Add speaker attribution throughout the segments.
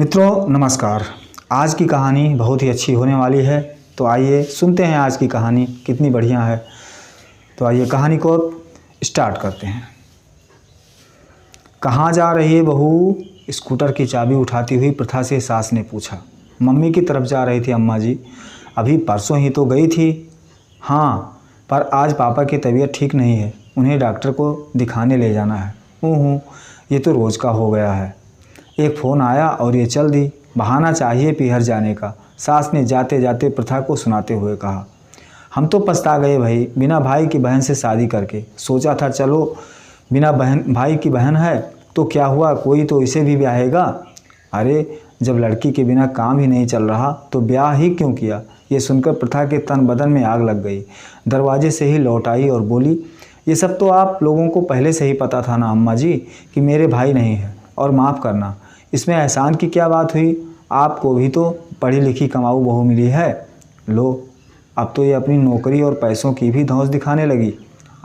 Speaker 1: मित्रों नमस्कार। आज की कहानी बहुत ही अच्छी होने वाली है, तो आइए सुनते हैं आज की कहानी कितनी बढ़िया है। तो आइए कहानी को स्टार्ट करते हैं। कहाँ जा रही है बहू? स्कूटर की चाबी उठाती हुई प्रथा से सास ने पूछा। मम्मी की तरफ जा रही थी अम्मा जी। अभी परसों ही तो गई थी। हाँ, पर आज पापा की तबीयत ठीक नहीं है, उन्हें डॉक्टर को दिखाने ले जाना है। ये तो रोज़ का हो गया है। एक फ़ोन आया और ये चल दी। बहाना चाहिए पीहर जाने का, सास ने जाते जाते प्रथा को सुनाते हुए कहा। हम तो पछता गए भाई, बिना भाई की बहन से शादी करके। सोचा था चलो बिना भाई की बहन है तो क्या हुआ, कोई तो इसे भी ब्याहेगा। अरे जब लड़की के बिना काम ही नहीं चल रहा तो ब्याह ही क्यों किया। ये सुनकर प्रथा के तन बदन में आग लग गई। दरवाजे से ही लौट आई और बोली, ये सब तो आप लोगों को पहले से ही पता था ना अम्मा जी कि मेरे भाई नहीं है, और माफ़ करना, इसमें एहसान की क्या बात हुई। आपको भी तो पढ़ी लिखी कमाऊ बहू मिली है। लो, अब तो ये अपनी नौकरी और पैसों की भी धौंस दिखाने लगी।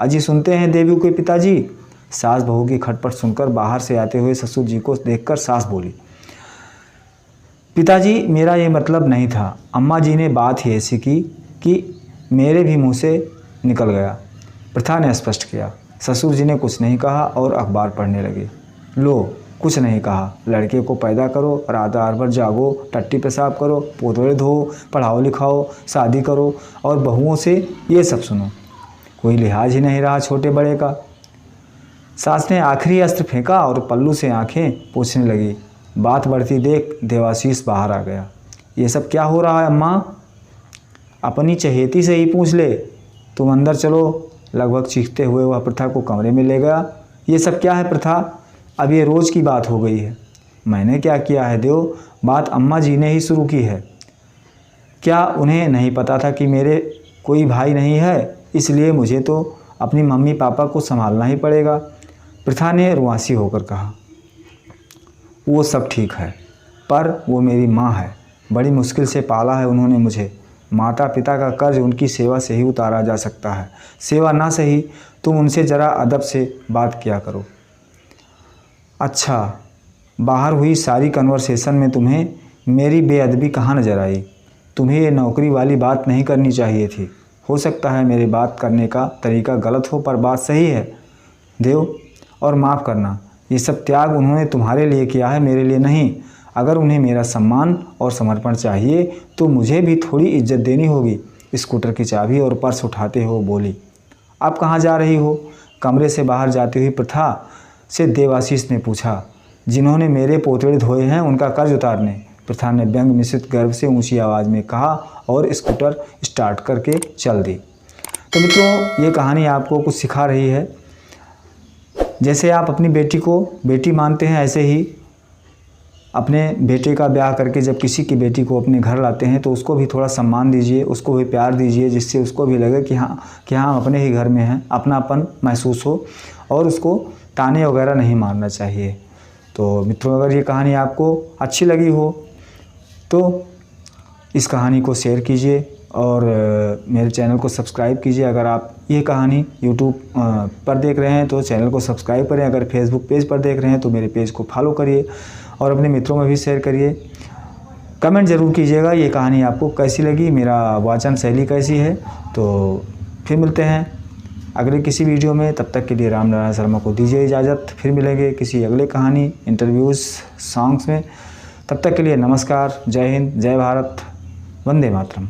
Speaker 1: अजी सुनते हैं देवी के पिताजी। सास बहू की खटपट सुनकर बाहर से आते हुए ससुर जी को देखकर सास बोली, पिताजी मेरा ये मतलब नहीं था। अम्मा जी ने बात ही ऐसी की कि मेरे भी मुंह से निकल गया, प्रथा ने स्पष्ट किया। ससुर जी ने कुछ नहीं कहा और अखबार पढ़ने लगे। लो, कुछ नहीं कहा, लड़के को पैदा करो, रात भर जागो, टट्टी पेशाब करो, पोतड़े धो, पढ़ाओ लिखाओ, शादी करो और बहुओं से ये सब सुनो। कोई लिहाज ही नहीं रहा छोटे बड़े का। सास ने आखिरी अस्त्र फेंका और पल्लू से आंखें पोंछने लगी। बात बढ़ती देख देवाशीष बाहर आ गया। ये सब क्या हो रहा है अम्मा? अपनी चहेती से ही पूछ ले, तुम अंदर चलो, लगभग चीखते हुए वह प्रथा को कमरे में ले गया। ये सब क्या है प्रथा? अब ये रोज़ की बात हो गई है। मैंने क्या किया है देव, बात अम्मा जी ने ही शुरू की है। क्या उन्हें नहीं पता था कि मेरे कोई भाई नहीं है, इसलिए मुझे तो अपनी मम्मी पापा को संभालना ही पड़ेगा। प्रथा ने रुआंसी होकर कहा। वो सब ठीक है, पर वो मेरी माँ है, बड़ी मुश्किल से पाला है उन्होंने मुझे। माता पिता का कर्ज उनकी सेवा से ही उतारा जा सकता है। सेवा ना सही, तुम उनसे ज़रा अदब से बात किया करो। अच्छा, बाहर हुई सारी कन्वर्सेशन में तुम्हें मेरी बेअदबी कहाँ नज़र आई? तुम्हें ये नौकरी वाली बात नहीं करनी चाहिए थी। हो सकता है मेरे बात करने का तरीका गलत हो, पर बात सही है देव। और माफ़ करना, ये सब त्याग उन्होंने तुम्हारे लिए किया है, मेरे लिए नहीं। अगर उन्हें मेरा सम्मान और समर्पण चाहिए तो मुझे भी थोड़ी इज्जत देनी होगी। स्कूटर की चाबी और पर्स उठाते हुए बोली। आप कहाँ जा रही हो? कमरे से बाहर जाती हुई प्रथा से देवाशीष ने पूछा। जिन्होंने मेरे पोतड़े धोए हैं उनका कर्ज उतारने, प्रथा ने व्यंग मिश्रित गर्व से ऊंची आवाज़ में कहा और स्कूटर स्टार्ट करके चल दी। तो मित्रों, ये कहानी आपको कुछ सिखा रही है। जैसे आप अपनी बेटी को बेटी मानते हैं, ऐसे ही अपने बेटे का ब्याह करके जब किसी की बेटी को अपने घर लाते हैं तो उसको भी थोड़ा सम्मान दीजिए, उसको भी प्यार दीजिए, जिससे उसको भी लगे कि हाँ अपने ही घर में हैं, अपनापन महसूस हो, और उसको ताने वगैरह नहीं मारना चाहिए। तो मित्रों, अगर ये कहानी आपको अच्छी लगी हो तो इस कहानी को शेयर कीजिए और मेरे चैनल को सब्सक्राइब कीजिए। अगर आप ये कहानी यूट्यूब पर देख रहे हैं तो चैनल को सब्सक्राइब करें। अगर फेसबुक पेज पर देख रहे हैं तो मेरे पेज को फॉलो करिए और अपने मित्रों में भी शेयर करिए। कमेंट ज़रूर कीजिएगा ये कहानी आपको कैसी लगी, मेरा वाचन शैली कैसी है। तो फिर मिलते हैं अगले किसी वीडियो में। तब तक के लिए राम नारायण शर्मा को दीजिए इजाज़त। फिर मिलेंगे किसी अगले कहानी, इंटरव्यूज़, सॉन्ग्स में। तब तक के लिए नमस्कार, जय हिंद, जय भारत, वंदे मातरम।